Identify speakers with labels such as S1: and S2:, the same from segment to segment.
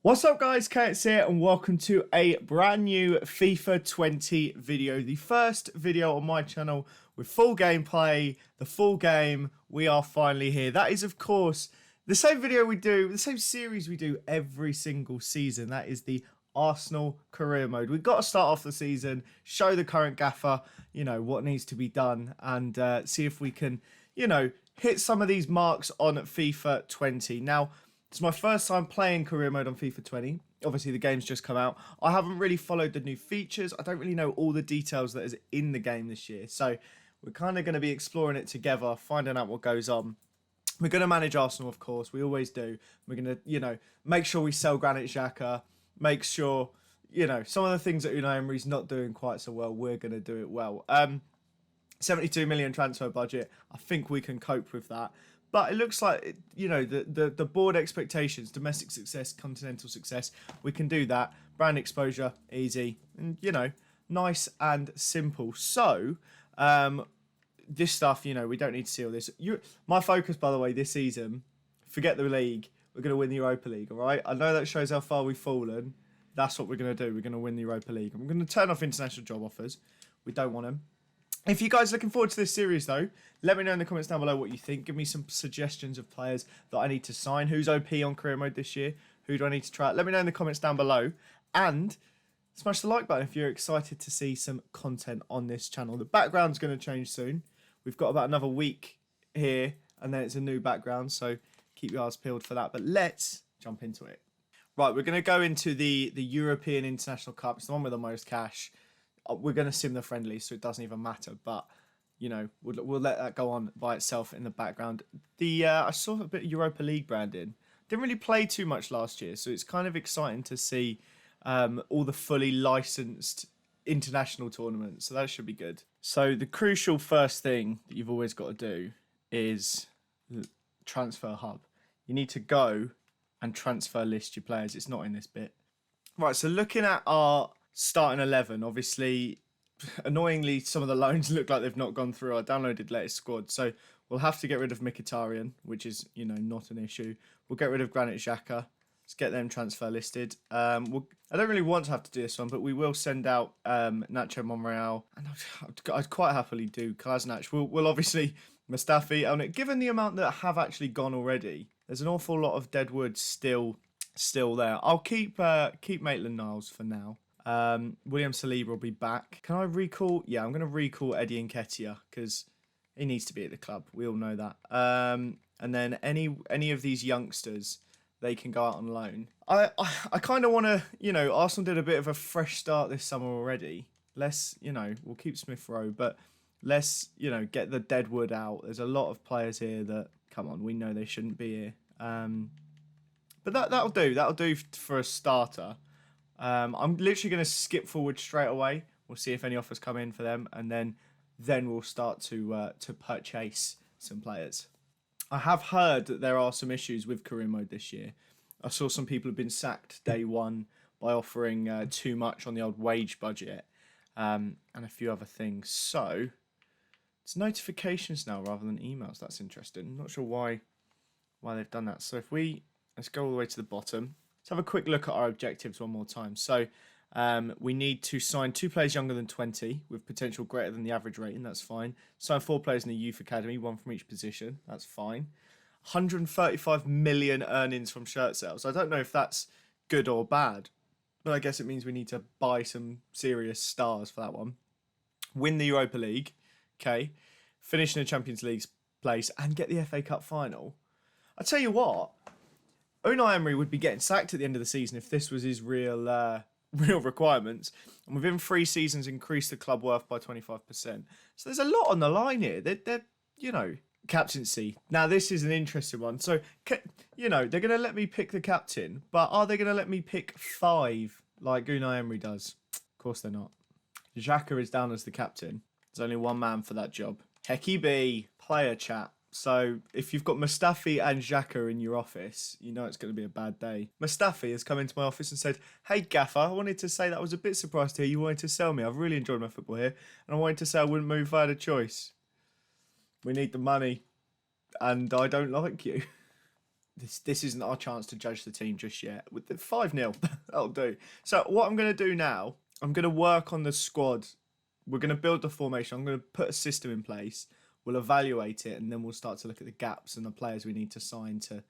S1: What's up guys, KX here and welcome to a brand new FIFA 20 video. The first video on my channel with full gameplay, the full game. We are finally here. That is of course the same video we do, the same series we do every single season. That is the Arsenal career mode. We've got to start off the season, show the current gaffer, what needs to be done and see if we can, hit some of these marks on FIFA 20. Now, it's my first time playing career mode on FIFA 20. Obviously, the game's just come out. I haven't really followed the new features. I don't really know all the details that is in the game this year. So we're kind of going to be exploring it together, finding out what goes on. We're going to manage Arsenal, of course. We always do. We're going to, make sure we sell Granit Xhaka. Make sure, some of the things that Unai Emery's not doing quite so well, we're going to do it well. 72 million transfer budget. I think we can cope with that. But it looks like, the board expectations, domestic success, continental success, we can do that. Brand exposure, easy, and, nice and simple. So, this stuff, we don't need to see all this. My focus, by the way, this season, forget the league, we're going to win the Europa League, all right? I know that shows how far we've fallen. That's what we're going to do. We're going to win the Europa League. I'm going to turn off international job offers. We don't want them. If you guys are looking forward to this series, though, let me know in the comments down below what you think. Give me some suggestions of players that I need to sign. Who's OP on career mode this year? Who do I need to try? Let me know in the comments down below. And smash the like button if you're excited to see some content on this channel. The background's going to change soon. We've got about another week here, and then it's a new background. So keep your eyes peeled for that. But let's jump into it. Right, we're going to go into the European International Cup. It's the one with the most cash. We're going to sim the friendly, so it doesn't even matter. But, we'll let that go on by itself in the background. I saw a bit of Europa League branding. Didn't really play too much last year, so it's kind of exciting to see all the fully licensed international tournaments. So that should be good. So the crucial first thing that you've always got to do is the transfer hub. You need to go and transfer list your players. It's not in this bit. Right, so looking at our starting 11, obviously, annoyingly, some of the loans look like they've not gone through. I downloaded latest squad, so we'll have to get rid of Mkhitaryan, which is, not an issue. We'll get rid of Granit Xhaka. Let's get them transfer listed. I don't really want to have to do this one, but we will send out Nacho Monreal, and I'd quite happily do Kolasinac. We'll obviously Mustafi on it. Given the amount that have actually gone already, there's an awful lot of dead wood still there. I'll keep Maitland-Niles for now. William Saliba will be back. Can I recall? Yeah, I'm going to recall Eddie Nketiah because he needs to be at the club. We all know that. And then any of these youngsters, they can go out on loan. I kind of want to, Arsenal did a bit of a fresh start this summer already. Let's, we'll keep Smith Rowe, but let's, get the dead wood out. There's a lot of players here that, come on, we know they shouldn't be here. But that'll do. That'll do for a starter. I'm literally going to skip forward straight away. We'll see if any offers come in for them, and then we'll start to purchase some players. I have heard that there are some issues with career mode this year. I saw some people have been sacked day one by offering too much on the old wage budget, and a few other things. So it's notifications now rather than emails. That's interesting. I'm not sure why they've done that. So let's go all the way to the bottom. Let's have a quick look at our objectives one more time. So we need to sign 2 players younger than 20 with potential greater than the average rating. That's fine. Sign 4 players in the youth academy, 1 from each position. That's fine. 135 million earnings from shirt sales. I don't know if that's good or bad, but I guess it means we need to buy some serious stars for that one. Win the Europa League. Okay. Finish in the Champions League place and get the FA Cup final. I tell you what. Unai Emery would be getting sacked at the end of the season if this was his real requirements. And within 3 seasons, increased the club worth by 25%. So there's a lot on the line here. They're captaincy. Now, this is an interesting one. So, they're going to let me pick the captain, but are they going to let me pick 5 like Unai Emery does? Of course they're not. Xhaka is down as the captain. There's only one man for that job. Hecky B, player chat. So if you've got Mustafi and Xhaka in your office, you know it's going to be a bad day. Mustafi has come into my office and said, "Hey Gaffer, I wanted to say that I was a bit surprised to hear you wanted to sell me. I've really enjoyed my football here, and I wanted to say I wouldn't move if I had a choice. We need the money, and I don't like you." this isn't our chance to judge the team just yet. With the 5-0, that'll do. So what I'm going to do now, I'm going to work on the squad. We're going to build the formation. I'm going to put a system in place. We'll evaluate it, and then we'll start to look at the gaps and the players we need to sign to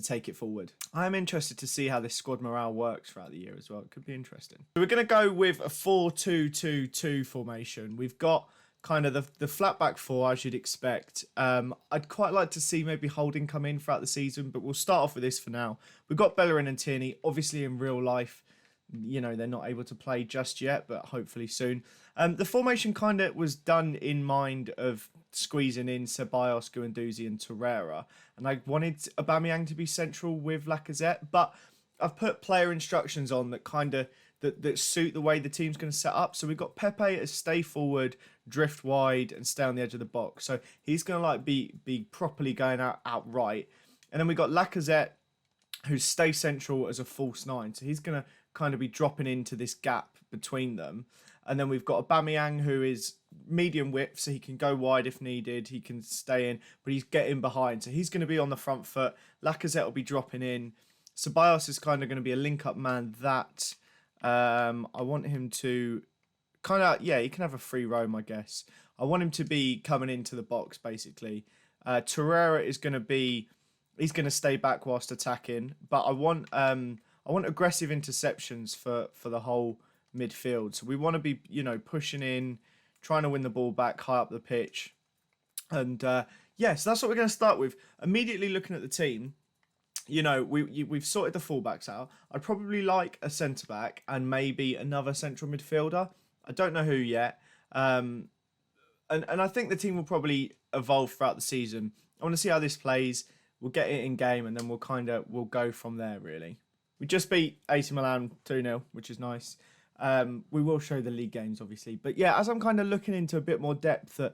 S1: take it forward. I am interested to see how this squad morale works throughout the year as well. It could be interesting. So we're going to go with a 4-2-2-2 formation. We've got kind of the flat back four, as you'd expect. I'd quite like to see maybe Holding come in throughout the season, but we'll start off with this for now. We've got Bellerin and Tierney. Obviously, in real life, you know, they're not able to play just yet, but hopefully soon. The formation kind of was done in mind of squeezing in Ceballos, Guendouzi and Torreira. And I wanted Aubameyang to be central with Lacazette, but I've put player instructions on that kind of that suit the way the team's going to set up. So we've got Pepe as stay forward, drift wide, and stay on the edge of the box. So he's going to like be properly going out right. And then we got Lacazette, who's stay central as a false nine. So he's going to kind of be dropping into this gap between them. And then we've got Aubameyang, who is medium width, so he can go wide if needed. He can stay in, but he's getting behind. So he's going to be on the front foot. Lacazette will be dropping in. Ceballos is kind of going to be a link-up man that I want him to kind of, yeah, he can have a free roam, I guess. I want him to be coming into the box, basically. Torreira is going to be, he's going to stay back whilst attacking. But I want aggressive interceptions for the whole midfield. So we want to be, you know, pushing in, trying to win the ball back high up the pitch. And yeah, so that's what we're going to start with. Immediately looking at the team, you know, we've sorted the fullbacks out. I'd probably like a centre-back and maybe another central midfielder. I don't know who yet. And I think the team will probably evolve throughout the season. I want to see how this plays. We'll get it in game and then we'll go from there, really. We just beat AC Milan 2-0, which is nice. We will show the league games, obviously. But yeah, as I'm kind of looking into a bit more depth at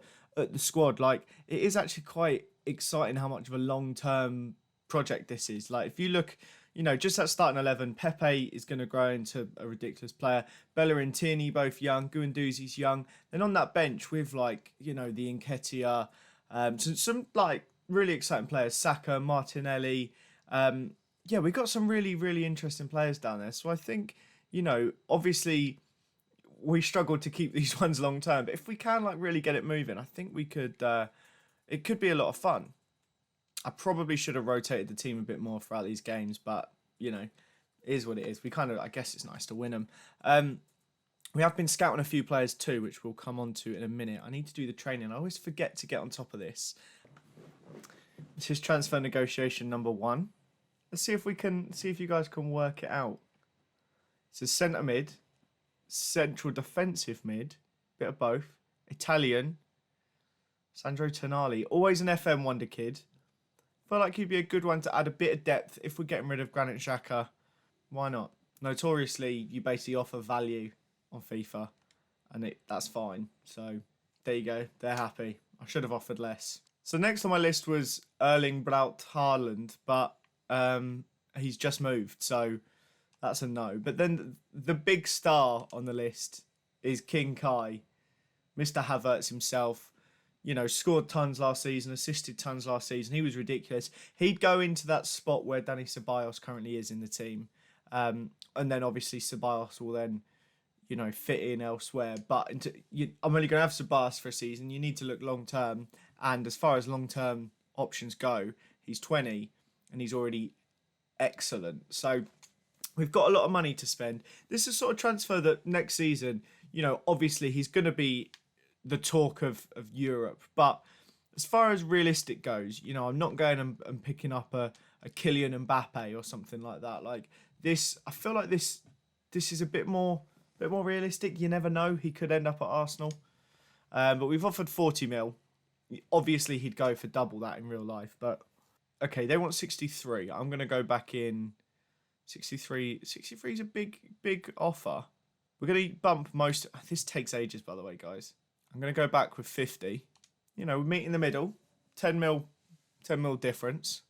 S1: the squad, like, it is actually quite exciting how much of a long-term project this is. Like, if you look, you know, just that starting 11, Pepe is going to grow into a ridiculous player. Bellerin, Tierney, both young. Guendouzi's young. Then on that bench with, like, you know, the Nketiah, some like really exciting players, Saka, Martinelli. Yeah, we got some really, really interesting players down there. So I think, you know, obviously we struggled to keep these ones long term, but if we can like really get it moving, I think we could. It could be a lot of fun. I probably should have rotated the team a bit more throughout these games, but you know, it is what it is. We kind of, I guess, it's nice to win them. We have been scouting a few players too, which we'll come on to in a minute. I need to do the training. I always forget to get on top of this. This is transfer negotiation number 1. Let's see if you guys can work it out. It's a centre mid, central defensive mid, bit of both. Italian, Sandro Tonali, always an FM wonder kid. Feel like he'd be a good one to add a bit of depth if we're getting rid of Granit Xhaka. Why not? Notoriously, you basically offer value on FIFA, and that's fine. So there you go. They're happy. I should have offered less. So next on my list was Erling Braut Haaland, but he's just moved, so that's a no. But then the big star on the list is King Kai, Mr. Havertz himself. You know, scored tons last season, assisted tons last season. He was ridiculous. He'd go into that spot where Dani Ceballos currently is in the team. And then obviously Ceballos will then, you know, fit in elsewhere. But I'm only going to have Ceballos for a season. You need to look long-term. And as far as long-term options go, he's 20 and he's already excellent. So we've got a lot of money to spend. This is sort of transfer that next season, you know, obviously he's going to be the talk of Europe. But as far as realistic goes, you know, I'm not going and picking up a Kylian Mbappe or something like that. Like this, I feel like this is a bit more realistic. You never know. He could end up at Arsenal. But we've offered 40 mil. Obviously, he'd go for double that in real life. But okay, they want 63. I'm going to go back in 63. 63 is a big offer. We're going to bump most. This takes ages, by the way, guys. I'm going to go back with 50. You know, we meet in the middle. 10 mil difference.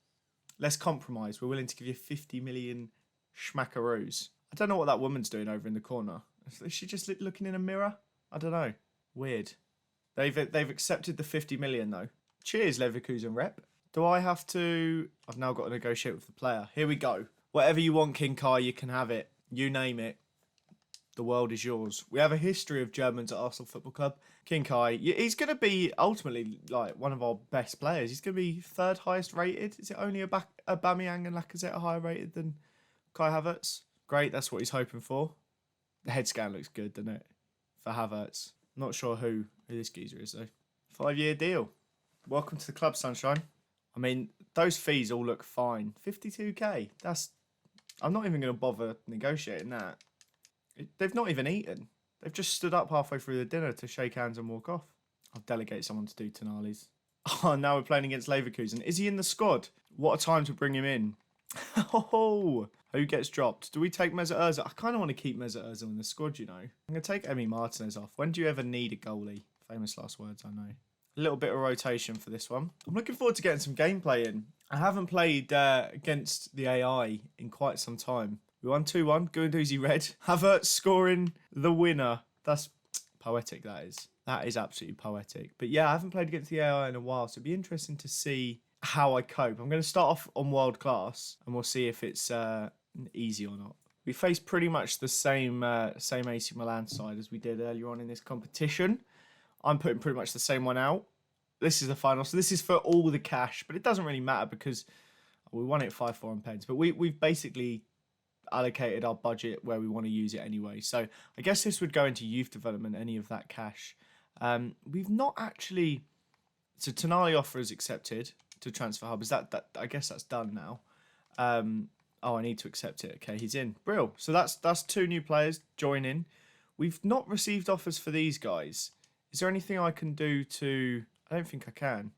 S1: Let's compromise. We're willing to give you 50 million schmackaroos. I don't know what that woman's doing over in the corner. Is she just looking in a mirror? I don't know. Weird. They've accepted the 50 million though. Cheers, Leverkusen rep. Do I have to... I've now got to negotiate with the player. Here we go. Whatever you want, King Kai, you can have it. You name it. The world is yours. We have a history of Germans at Arsenal Football Club. King Kai, he's going to be ultimately like one of our best players. He's going to be third highest rated. Is it only Aubameyang and Lacazette are higher rated than Kai Havertz? Great, that's what he's hoping for. The head scan looks good, doesn't it? For Havertz. Not sure who this geezer is though. 5-year deal. Welcome to the club, sunshine. I mean, those fees all look fine. 52k. I'm not even going to bother negotiating that. They've not even eaten. They've just stood up halfway through the dinner to shake hands and walk off. I'll delegate someone to do Tonali's. Oh, now we're playing against Leverkusen. Is he in the squad? What a time to bring him in. Oh, who gets dropped? Do we take Meza? I kind of want to keep Meza in the squad, you know. I'm going to take Emi Martinez off. When do you ever need a goalie? Famous last words, I know. A little bit of rotation for this one. I'm looking forward to getting some gameplay in. I haven't played against the AI in quite some time. We won 2-1. Guendouzi red. Havertz scoring the winner. That's poetic, that is. That is absolutely poetic. But yeah, I haven't played against the AI in a while, so it'd be interesting to see how I cope. I'm going to start off on world class, and we'll see if it's easy or not. We face pretty much the same AC Milan side as we did earlier on in this competition. I'm putting pretty much the same one out. This is the final, so this is for all the cash, but it doesn't really matter because we won it 5-4 on pens. But we've basically allocated our budget where we want to use it anyway. So I guess this would go into youth development, any of that cash. We've not actually... So Tonali offer is accepted to Transfer Hub. Is that I guess that's done now. Oh, I need to accept it. Okay, he's in. Brill. So that's 2 new players joining. We've not received offers for these guys. Is there anything I can do to... I don't think I can.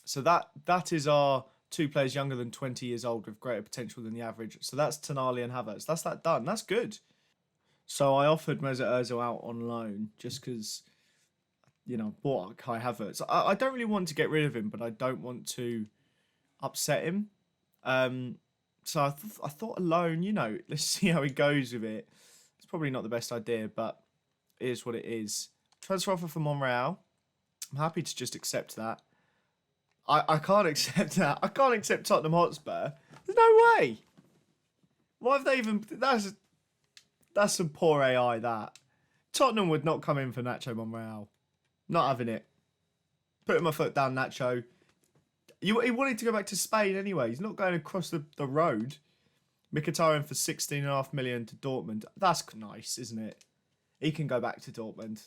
S1: So that is our 2 players younger than 20 years old with greater potential than the average. So that's Tonali and Havertz. That's that done. That's good. So I offered Meza out on loan just because, you know, bought Kai Havertz. I don't really want to get rid of him, but I don't want to upset him. So I thought a loan, you know, let's see how he goes with it. It's probably not the best idea, but it is what it is. Transfer offer for Monreal. I'm happy to just accept that. I can't accept that. I can't accept Tottenham Hotspur. There's no way. Why have they even... That's some poor AI, that. Tottenham would not come in for Nacho Monreal. Not having it. Putting my foot down, Nacho. He wanted to go back to Spain anyway. He's not going across the road. Mkhitaryan for 16.5 million to Dortmund. That's nice, isn't it? He can go back to Dortmund.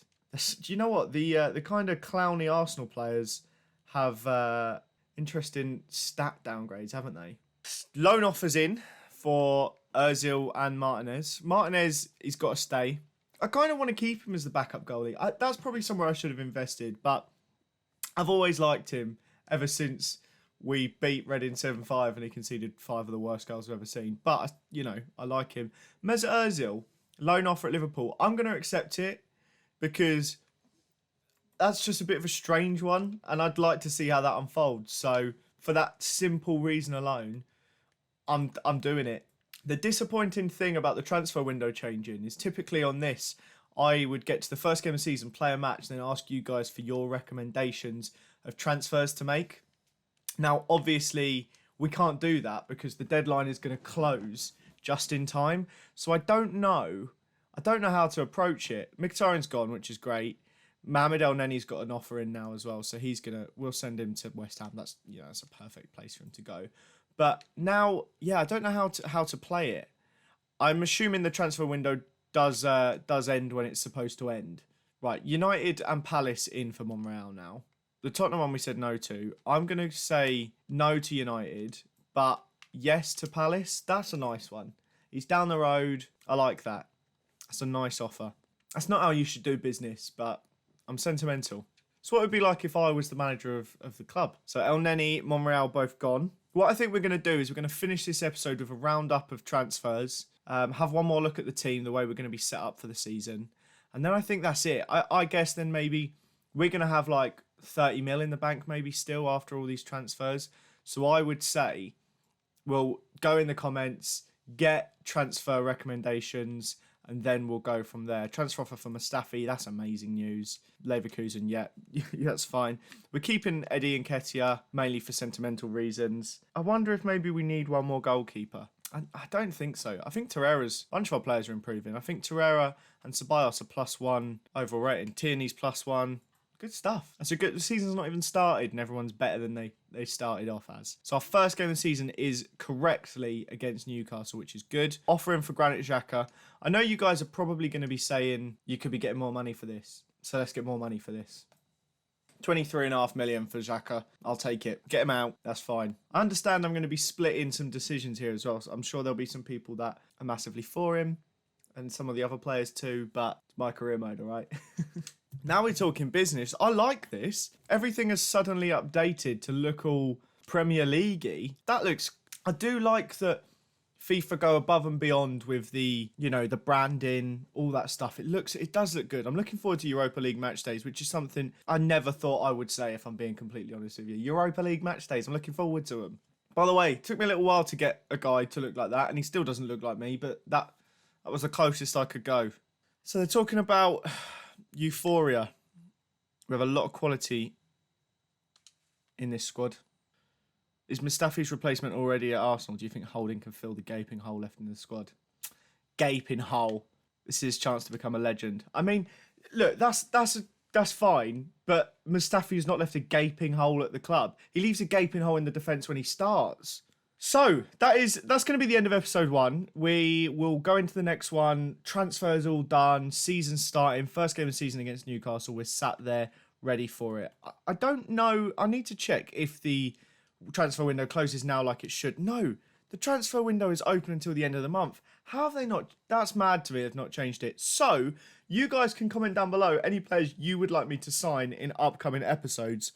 S1: Do you know what? The kind of clowny Arsenal players have interesting stat downgrades, haven't they? Loan offers in for Oziel and Martinez. Martinez, he's got to stay. I kind of want to keep him as the backup goalie. That's probably somewhere I should have invested, but I've always liked him ever since we beat Reading 7-5 and he conceded 5 of the worst goals I've ever seen. But, you know, I like him. Meza Oziel, loan offer at Liverpool. I'm going to accept it because that's just a bit of a strange one and I'd like to see how that unfolds. So for that simple reason alone, I'm doing it. The disappointing thing about the transfer window changing is typically on this, I would get to the first game of the season, play a match, and then ask you guys for your recommendations of transfers to make. Now, obviously, we can't do that because the deadline is going to close just in time. So I don't know how to approach it. Mkhitaryan's gone, which is great. Mohamed El Neni's got an offer in now as well, so we'll send him to West Ham. That's a perfect place for him to go. But now, I don't know how to play it. I'm assuming the transfer window does end when it's supposed to end. Right, United and Palace in for Monreal now. The Tottenham one we said no to. I'm going to say no to United, but yes to Palace. That's a nice one. He's down the road. I like that. That's a nice offer. That's not how you should do business, but I'm sentimental. So what it would be like if I was the manager of the club. So El Neni, Monreal both gone. What I think we're going to do is we're going to finish this episode with a roundup of transfers. Have one more look at the team, the way we're going to be set up for the season. And then I think that's it. I guess then maybe we're going to have like 30 mil in the bank maybe still after all these transfers. So I would say we'll go in the comments, get transfer recommendations, and then we'll go from there. Transfer offer for Mustafi, that's amazing news. Leverkusen, yeah, that's fine. We're keeping Eddie Nketiah, mainly for sentimental reasons. I wonder if maybe we need one more goalkeeper. I don't think so. I think Torreira's, a bunch of our players are improving. I think Torreira and Ceballos are +1 overall rating. Tierney's +1. Good stuff. That's a good. The season's not even started, and everyone's better than they started off as. So our first game of the season is correctly against Newcastle, which is good. Offering for Granit Xhaka. I know you guys are probably going to be saying you could be getting more money for this, so let's get more money for this. 23.5 million for Xhaka. I'll take it. Get him out. That's fine. I understand I'm going to be splitting some decisions here as well. So I'm sure there'll be some people that are massively for him, and some of the other players too. But it's my career mode, all right. Now we're talking business. I like this. Everything has suddenly updated to look all Premier League-y. That looks... I do like that FIFA go above and beyond with the, you know, the branding, all that stuff. It does look good. I'm looking forward to Europa League match days, which is something I never thought I would say, if I'm being completely honest with you. Europa League match days, I'm looking forward to them. By the way, it took me a little while to get a guy to look like that, and he still doesn't look like me, but that was the closest I could go. So they're talking about Euphoria. We have a lot of quality in this squad. Is Mustafi's replacement already at Arsenal? Do you think Holding can fill the gaping hole left in the squad? Gaping hole. This is his chance to become a legend. I mean, look, that's fine, but Mustafi's not left a gaping hole at the club. He leaves a gaping hole in the defence when he starts. So that's going to be the end of episode 1. We will go into the next one. Transfers all done. Season starting. First game of the season against Newcastle. We're sat there ready for it. I don't know. I need to check if the transfer window closes now like it should. No, the transfer window is open until the end of the month. How have they not? That's mad to me. They've not changed it. So you guys can comment down below any players you would like me to sign in upcoming episodes,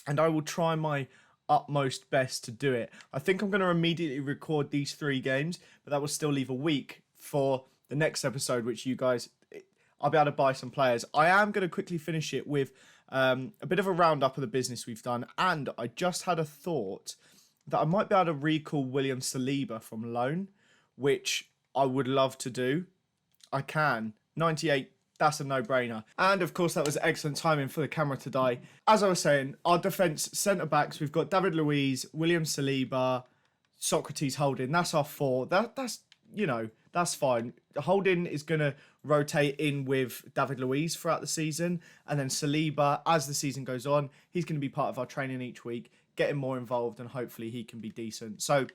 S1: and I will try my utmost best to do it. I think I'm going to immediately record these 3 games, but that will still leave a week for the next episode, which you guys, I'll be able to buy some players. I am going to quickly finish it with a bit of a roundup of the business we've done, and I just had a thought that I might be able to recall William Saliba from loan, which I would love to do. I can. 98, that's a no-brainer. And, of course, that was excellent timing for the camera to die. As I was saying, our defence centre-backs, we've got David Luiz, William Saliba, Socrates Holding. That's our 4. That's, you know, that's fine. Holding is going to rotate in with David Luiz throughout the season. And then Saliba, as the season goes on, he's going to be part of our training each week, getting more involved, and hopefully he can be decent. So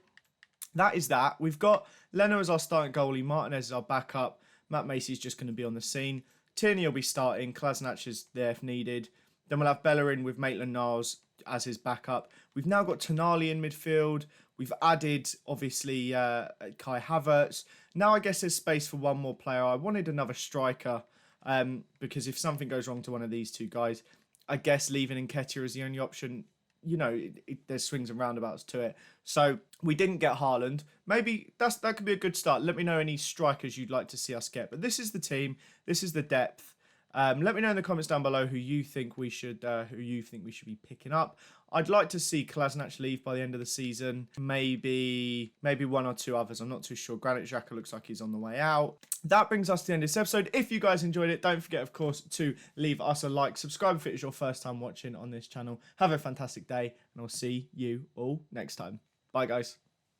S1: that is that. We've got Leno as our starting goalie. Martinez is our backup. Matt Macy's just going to be on the scene. Tierney will be starting. Kolasinac is there if needed. Then we'll have Bellerin with Maitland-Niles as his backup. We've now got Tonali in midfield. We've added, obviously, Kai Havertz. Now I guess there's space for one more player. I wanted another striker because if something goes wrong to one of these 2 guys, I guess leaving Nketiah is the only option. You know, there's swings and roundabouts to it. So we didn't get Haaland. Maybe that could be a good start. Let me know any strikers you'd like to see us get. But this is the team. This is the depth. Let me know in the comments down below who you think we should be picking up. I'd like to see Kolasinac leave by the end of the season. Maybe 1 or 2 others. I'm not too sure. Granit Xhaka looks like he's on the way out. That brings us to the end of this episode. If you guys enjoyed it, don't forget, of course, to leave us a like. Subscribe if it is your first time watching on this channel. Have a fantastic day, and I'll see you all next time. Bye, guys.